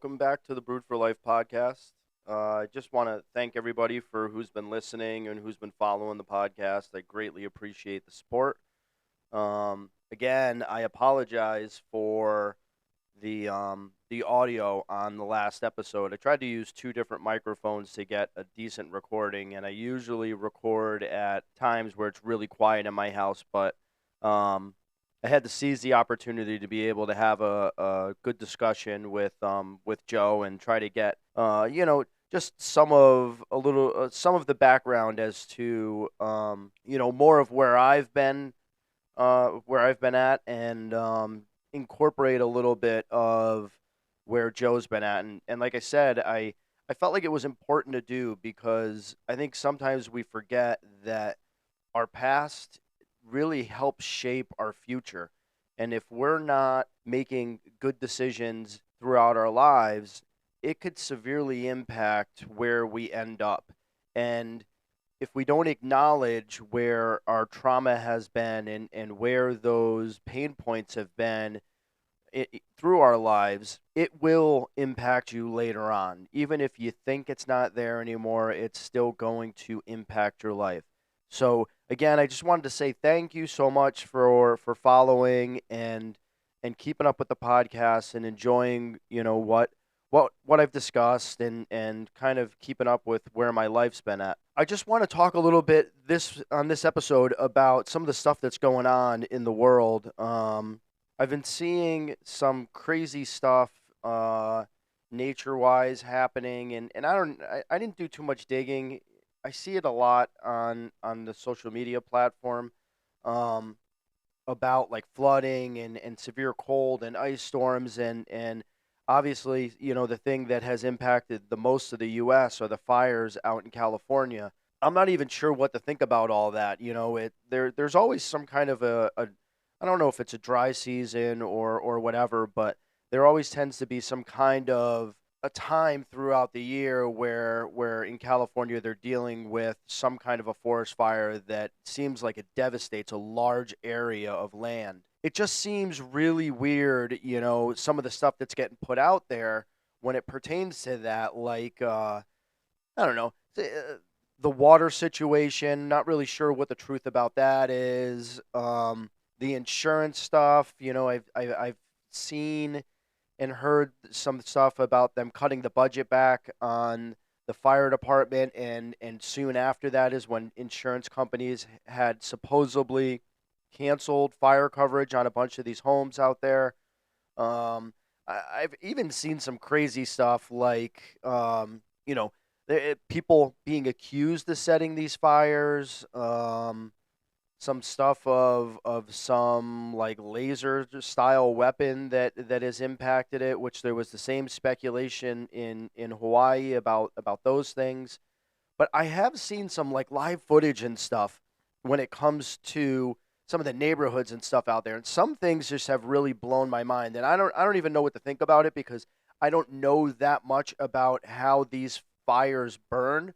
welcome back to the Brood for Life podcast. I just want to thank everybody for who's been listening and who's been following the podcast. I greatly appreciate the support. Again, I apologize for the audio on the last episode. I tried to use two different microphones to get a decent recording, and I usually record at times where it's really quiet in my house, but um, I had to seize the opportunity to be able to have a good discussion with Joe and try to get just some of the background as to more of where I've been at, and incorporate a little bit of where Joe's been at. And like I said, I felt like it was important to do because I think sometimes we forget that our past really helps shape our future. And if we're not making good decisions throughout our lives, it could severely impact where we end up. And if we don't acknowledge where our trauma has been and where those pain points have been through our lives, it will impact you later on. Even if you think it's not there anymore, it's still going to impact your life. So again, I just wanted to say thank you so much for following and keeping up with the podcast and enjoying, what I've discussed and kind of keeping up with where my life's been at. I just want to talk a little bit this episode about some of the stuff that's going on in the world. I've been seeing some crazy stuff, nature-wise happening, and I didn't do too much digging. I see it a lot on the social media platform, um, about like flooding and severe cold and ice storms and obviously, the thing that has impacted the most of the US are the fires out in California. I'm not even sure what to think about all that. There's always some kind of a I don't know if it's a dry season or whatever, but there always tends to be some kind of a time throughout the year where in California they're dealing with some kind of a forest fire that seems like it devastates a large area of land. It just seems really weird, some of the stuff that's getting put out there when it pertains to that, like I don't know, the water situation. Not really sure what the truth about that is. The insurance stuff, I've seen and heard some stuff about them cutting the budget back on the fire department, and soon after that is when insurance companies had supposedly canceled fire coverage on a bunch of these homes out there. I've even seen some crazy stuff like people being accused of setting these fires. Some stuff of some like laser style weapon that has impacted it, which there was the same speculation in Hawaii about those things. But I have seen some like live footage and stuff when it comes to some of the neighborhoods and stuff out there, and some things just have really blown my mind. And I don't even know what to think about it because I don't know that much about how these fires burn.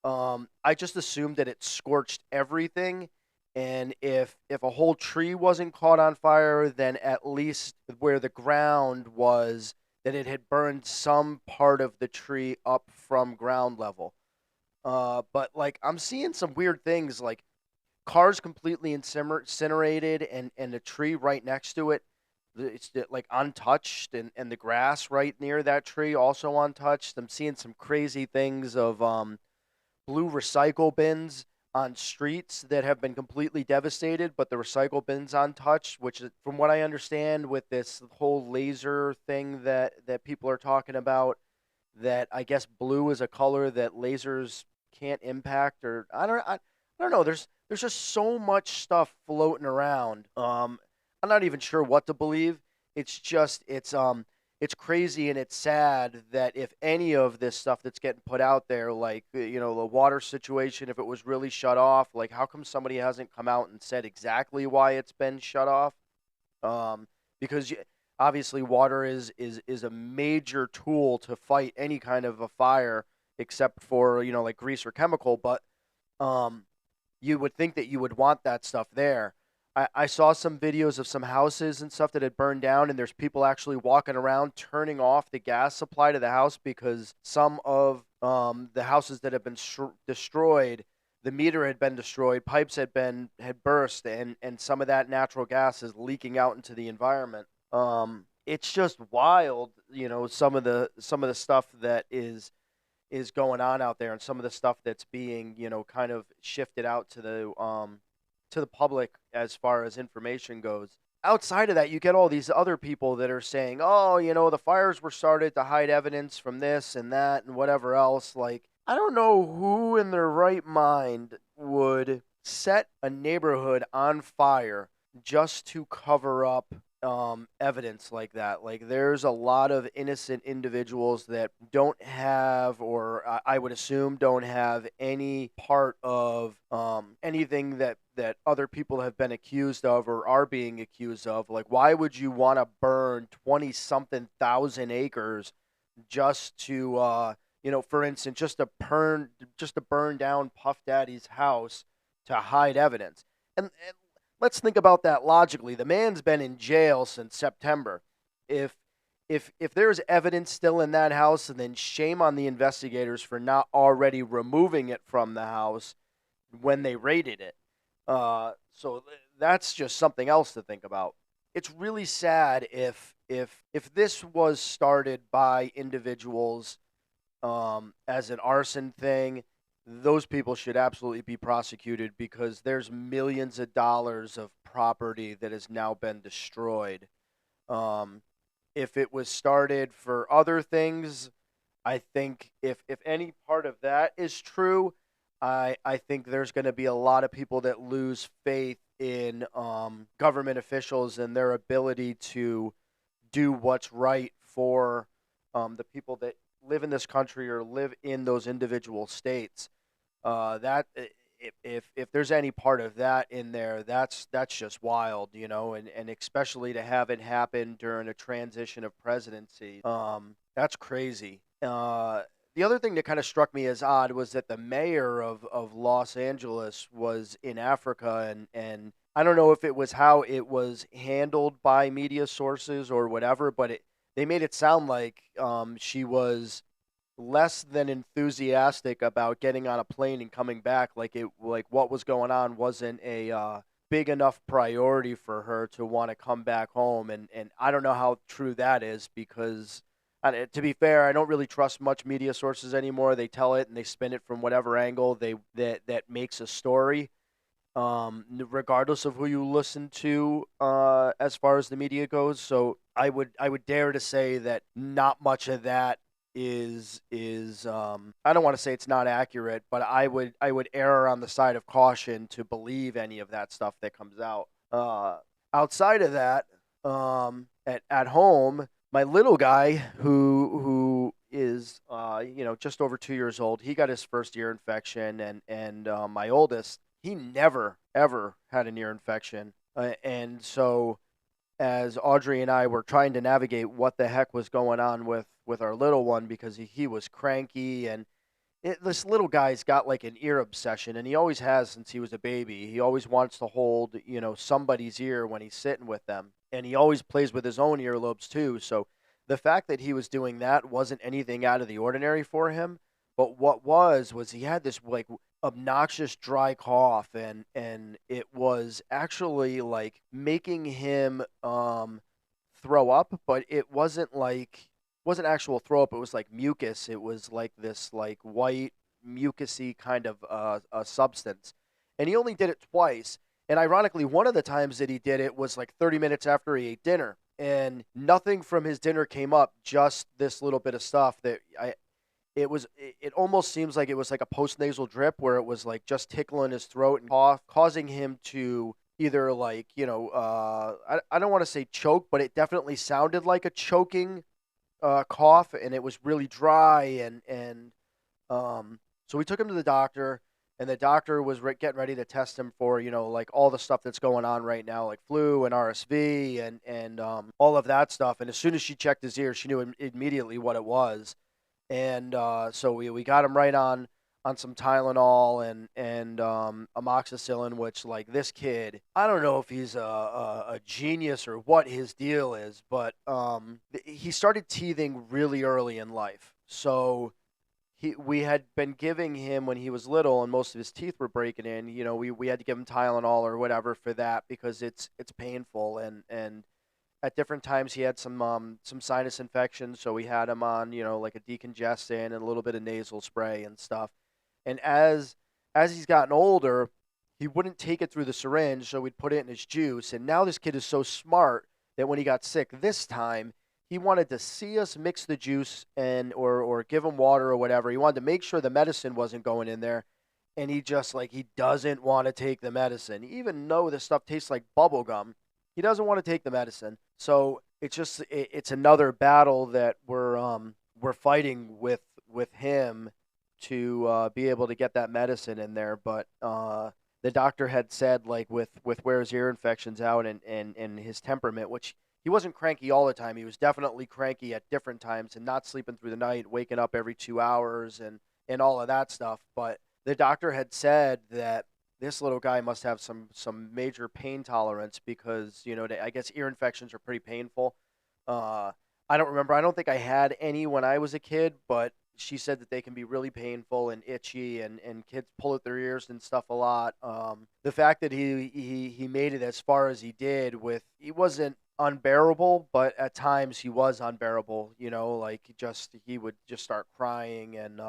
I just assumed that it scorched everything, and if a whole tree wasn't caught on fire, then at least where the ground was, that it had burned some part of the tree up from ground level. But like I'm seeing some weird things, like cars completely incinerated, and a tree right next to it, it's like untouched, and the grass right near that tree also untouched. I'm seeing some crazy things of blue recycle bins on streets that have been completely devastated, but the recycle bins untouched, which from what I understand with this whole laser thing that people are talking about, that I guess blue is a color that lasers can't impact, or I don't know. There's just so much stuff floating around. I'm not even sure what to believe. It's crazy and it's sad that if any of this stuff that's getting put out there, like the water situation, if it was really shut off, like how come somebody hasn't come out and said exactly why it's been shut off? Um, because obviously water is a major tool to fight any kind of a fire, except for like grease or chemical. But um, you would think that you would want that stuff there. I saw some videos of some houses and stuff that had burned down, and there's people actually walking around turning off the gas supply to the house because some of the houses that have been destroyed, the meter had been destroyed, pipes had burst, and some of that natural gas is leaking out into the environment. It's just wild, some of the stuff that is going on out there, and some of the stuff that's being kind of shifted out to the public as far as information goes. Outside of that, you get all these other people that are saying, "Oh, the fires were started to hide evidence from this and that and whatever else." Like, I don't know who in their right mind would set a neighborhood on fire just to cover up evidence like that. Like, there's a lot of innocent individuals that don't have, or I would assume don't have any part of anything that other people have been accused of or are being accused of. Like, why would you want to burn 20 something thousand acres just to for instance, just to burn down Puff Daddy's house to hide evidence? And let's think about that logically. The man's been in jail since September. If if there's evidence still in that house, then shame on the investigators for not already removing it from the house when they raided it. That's just something else to think about. It's really sad if this was started by individuals as an arson thing. Those people should absolutely be prosecuted because there's millions of dollars of property that has now been destroyed. Um, if it was started for other things, I think if any part of that is true, I think there's going to be a lot of people that lose faith in government officials and their ability to do what's right for the people that live in this country or live in those individual states. That if there's any part of that in there, that's just wild, and especially to have it happen during a transition of presidency. That's crazy. The other thing that kind of struck me as odd was that the mayor of Los Angeles was in Africa, and I don't know if it was how it was handled by media sources or whatever, but they made it sound like she was less than enthusiastic about getting on a plane and coming back. Like what was going on wasn't a big enough priority for her to want to come back home, and I don't know how true that is because to be fair, I don't really trust much media sources anymore. They tell it and they spin it from whatever angle that makes a story, regardless of who you listen to, as far as the media goes. So I would dare to say that not much of that is I don't want to say it's not accurate, but I would err on the side of caution to believe any of that stuff that comes out. Outside of that, at home, my little guy who is just over 2 years old, he got his first ear infection, and my oldest, he never ever had an ear infection, and so as Audrey and I were trying to navigate what the heck was going on with our little one because he was cranky, and this little guy's got like an ear obsession, and he always has since he was a baby. He always wants to hold somebody's ear when he's sitting with them, and he always plays with his own earlobes too. So the fact that he was doing that wasn't anything out of the ordinary for him. But what was he had this like obnoxious dry cough, and it was actually like making him throw up, but it wasn't actual throw up. It was like mucus. It was like this like white mucusy kind of a substance, and he only did it twice. And ironically, one of the times that he did it was like 30 minutes after he ate dinner, and nothing from his dinner came up. Just this little bit of stuff that I it almost seems like it was like a postnasal drip where it was like just tickling his throat and cough, causing him to either like I don't want to say choke, but it definitely sounded like a choking cough, and it was really dry, and so we took him to the doctor, and the doctor was getting ready to test him for like all the stuff that's going on right now, like flu and RSV and all of that stuff. And as soon as she checked his ear, she knew immediately what it was, and so we got him right on on some Tylenol and amoxicillin, which like this kid, I don't know if he's a genius or what his deal is, but he started teething really early in life. So we had been giving him when he was little and most of his teeth were breaking in. We had to give him Tylenol or whatever for that because it's painful and at different times he had some sinus infections, so we had him on like a decongestant and a little bit of nasal spray and stuff. And as he's gotten older, he wouldn't take it through the syringe, so we'd put it in his juice. And now this kid is so smart that when he got sick this time, he wanted to see us mix the juice and or give him water or whatever. He wanted to make sure the medicine wasn't going in there. And he just like he doesn't want to take the medicine. Even though the stuff tastes like bubble gum, he doesn't want to take the medicine. So it's another battle that we're fighting with him to be able to get that medicine in there. But the doctor had said, like with where his ear infection's out and his temperament, which he wasn't cranky all the time. He was definitely cranky at different times and not sleeping through the night, waking up every 2 hours and all of that stuff. But the doctor had said that this little guy must have some major pain tolerance because I guess ear infections are pretty painful. Uh, I don't remember. I don't think I had any when I was a kid, but she said that they can be really painful and itchy, and kids pull at their ears and stuff a lot. The fact that he made it as far as he did he wasn't unbearable, but at times he was unbearable. Like he would just start crying and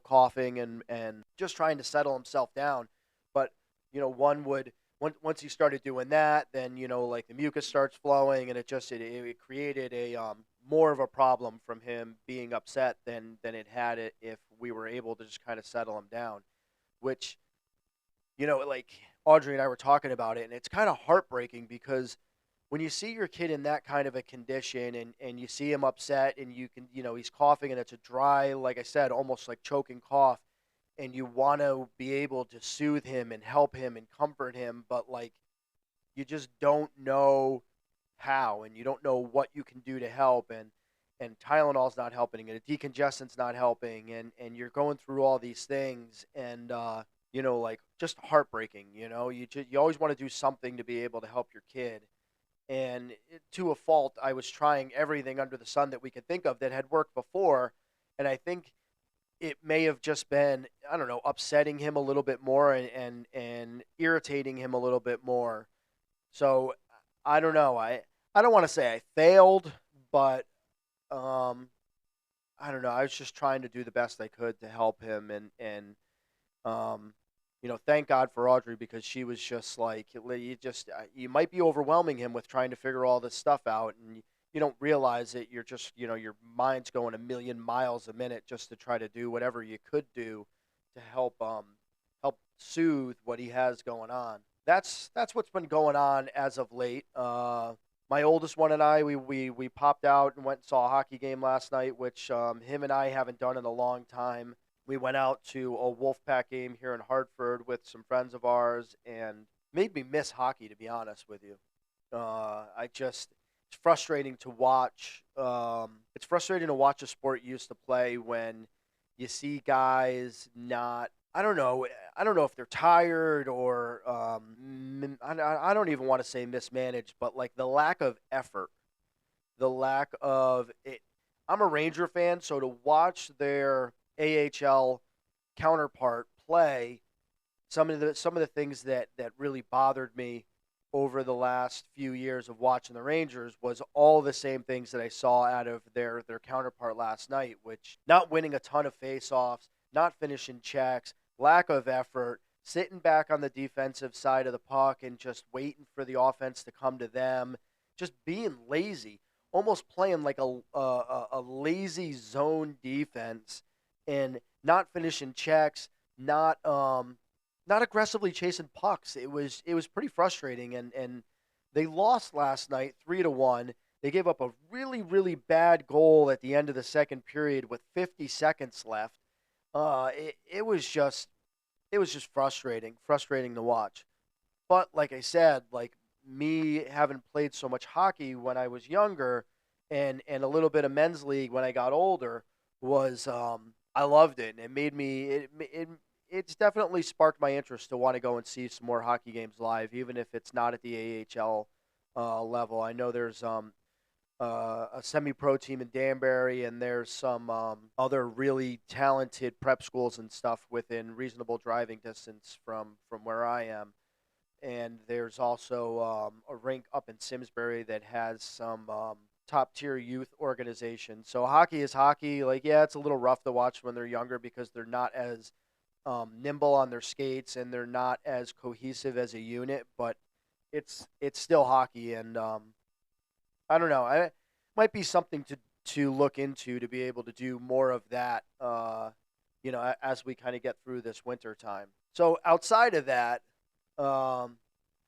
coughing and just trying to settle himself down. But one would once he started doing that, then like the mucus starts flowing, and it created a more of a problem from him being upset than it had it if we were able to just kind of settle him down. Which like Audrey and I were talking about it, and it's kind of heartbreaking because when you see your kid in that kind of a condition and you see him upset and you can he's coughing and it's a dry, like I said, almost like choking cough, and you want to be able to soothe him and help him and comfort him, but like you just don't know how, and you don't know what you can do to help, and Tylenol's not helping, and a decongestant's not helping, and you're going through all these things, and like just heartbreaking. You always want to do something to be able to help your kid, and to a fault, I was trying everything under the sun that we could think of that had worked before, and I think it may have just been, I don't know, upsetting him a little bit more and irritating him a little bit more. So I don't know. I don't want to say I failed, but um I don't know. I was just trying to do the best I could to help him, and um thank God for Audrey because she was just like you might be overwhelming him with trying to figure all this stuff out, and you don't realize it. You're just your mind's going a million miles a minute just to try to do whatever you could do to help soothe what he has going on. That's what's been going on as of late. My oldest one and I, we popped out and went and saw a hockey game last night, which him and I haven't done in a long time. We went out to a Wolfpack game here in Hartford with some friends of ours, and made me miss hockey, to be honest with you. It's frustrating to watch. It's frustrating to watch a sport you used to play when you see guys not. I don't know. I don't know if they're tired or I don't even want to say mismanaged, but like the lack of effort, the lack of it. I'm a Ranger fan, so to watch their AHL counterpart play, some of the things that really bothered me over the last few years of watching the Rangers was all the same things that I saw out of their counterpart last night, which not winning a ton of faceoffs, not finishing checks, lack of effort, sitting back on the defensive side of the puck and just waiting for the offense to come to them, just being lazy, almost playing like a lazy zone defense and not finishing checks, not aggressively chasing pucks. It was pretty frustrating, and they lost last night 3-1. They gave up a really really bad goal at the end of the second period with 50 seconds left. It was just frustrating to watch. But like I said, like me having played so much hockey when I was younger, and a little bit of men's league when I got older, was I loved it, and it made me it's definitely sparked my interest to want to go and see some more hockey games live, even if it's not at the AHL level. I know there's a semi-pro team in Danbury, and there's some other really talented prep schools and stuff within reasonable driving distance from where I am. And there's also a rink up in Simsbury that has some top tier youth organizations. So hockey is hockey. Like, yeah, it's a little rough to watch when they're younger because they're not as nimble on their skates and they're not as cohesive as a unit. But it's still hockey, and I don't know. I might be something to look into to be able to do more of that. As we kind of get through this winter time. So outside of that, um,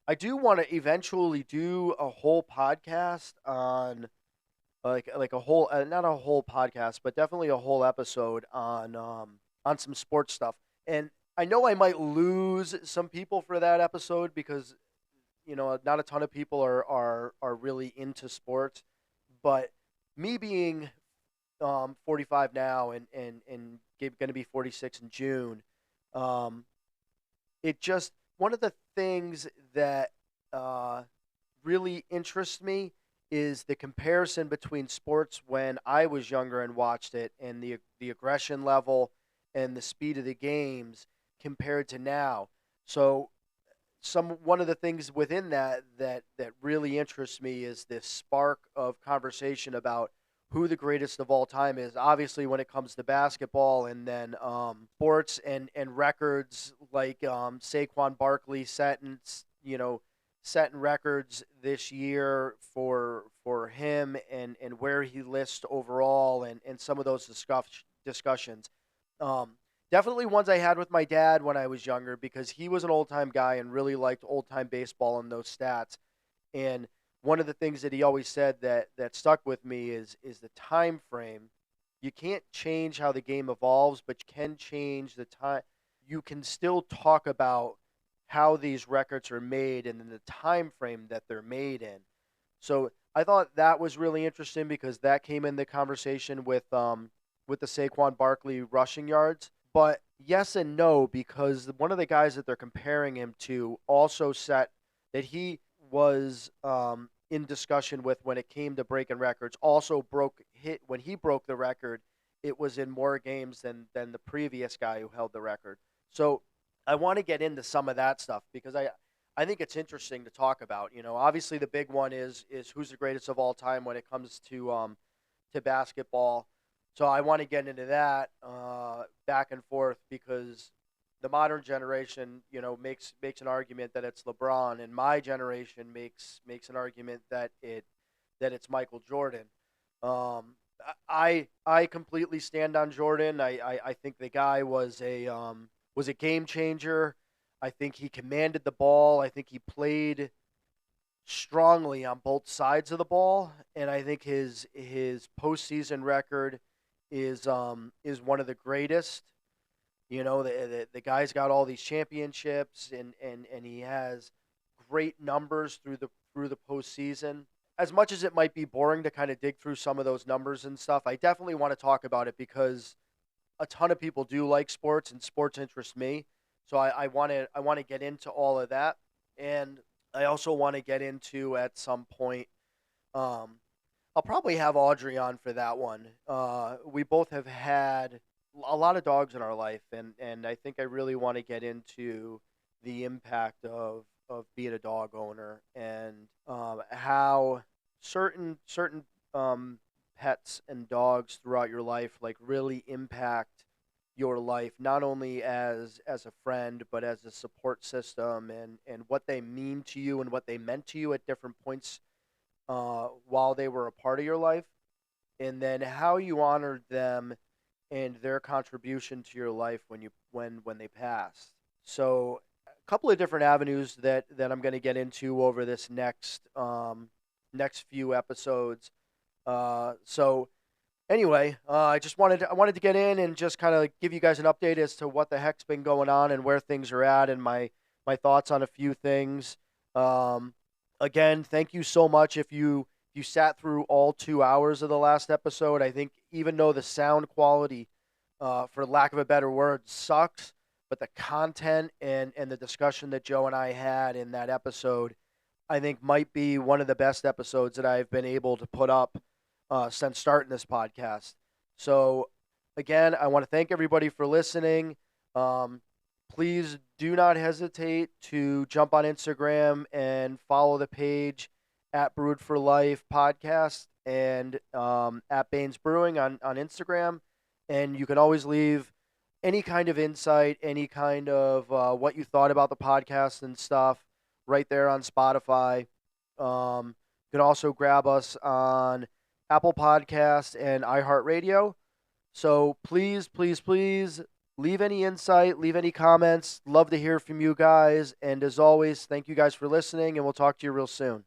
I do want to eventually do a whole podcast on like a whole not a whole podcast, but definitely a whole episode on some sports stuff. And I know I might lose some people for that episode because not a ton of people are really into sports, but me being 45 now and going to be 46 in June, um, it just one of the things that uh, really interests me is the comparison between sports when I was younger and watched it, and the aggression level and the speed of the games compared to now. So one of the things within that really interests me is this spark of conversation about who the greatest of all time is. Obviously, when it comes to basketball, and then sports and records like Saquon Barkley setting records this year for him and where he lists overall and some of those discussions. Um, Definitely ones I had with my dad when I was younger because he was an old time guy and really liked old time baseball and those stats. And one of the things that he always said that stuck with me is the time frame. You can't change how the game evolves, but you can change the time. You can still talk about how these records are made and then the time frame that they're made in. So I thought that was really interesting because that came in the conversation with the Saquon Barkley rushing yards. But yes and no, because one of the guys that they're comparing him to also set that he was in discussion with when it came to breaking records. Also broke hit when he broke the record. It was in more games than the previous guy who held the record. So I want to get into some of that stuff because I think it's interesting to talk about. Obviously the big one is who's the greatest of all time when it comes to basketball. So I want to get into that back and forth because the modern generation, makes an argument that it's LeBron, and my generation makes an argument that it's Michael Jordan. Um, I completely stand on Jordan. I think the guy was a game changer. I think he commanded the ball. I think he played strongly on both sides of the ball, and I think his postseason record is one of the greatest. The guy's got all these championships, and he has great numbers through the postseason. As much as it might be boring to kind of dig through some of those numbers and stuff, I definitely want to talk about it because a ton of people do like sports, and sports interest me. So I want to get into all of that, and I also want to get into at some point. Um, I'll probably have Audrey on for that one. We both have had a lot of dogs in our life, and I think I really want to get into the impact of being a dog owner and how certain pets and dogs throughout your life like really impact your life, not only as a friend but as a support system, and what they mean to you and what they meant to you at different points while they were a part of your life, and then how you honored them and their contribution to your life when they passed. So, a couple of different avenues that I'm going to get into over this next few episodes. So anyway, I wanted to get in and just kind of give you guys an update as to what the heck's been going on and where things are at, and my thoughts on a few things. Um, Again, thank you so much if you sat through all 2 hours of the last episode. I think even though the sound quality for lack of a better word, sucks. But the content and the discussion that Joe and I had in that episode, I think might be one of the best episodes that I've been able to put up since starting this podcast. So, again, I want to thank everybody for listening. Um, Please do not hesitate to jump on Instagram and follow the page at Brewed for Life podcast and at Baines Brewing on Instagram. And you can always leave any kind of insight, any kind of what you thought about the podcast and stuff right there on Spotify. You can also grab us on Apple Podcasts and iHeartRadio. So please, please, please leave any insight, leave any comments. Love to hear from you guys. And as always, thank you guys for listening, and we'll talk to you real soon.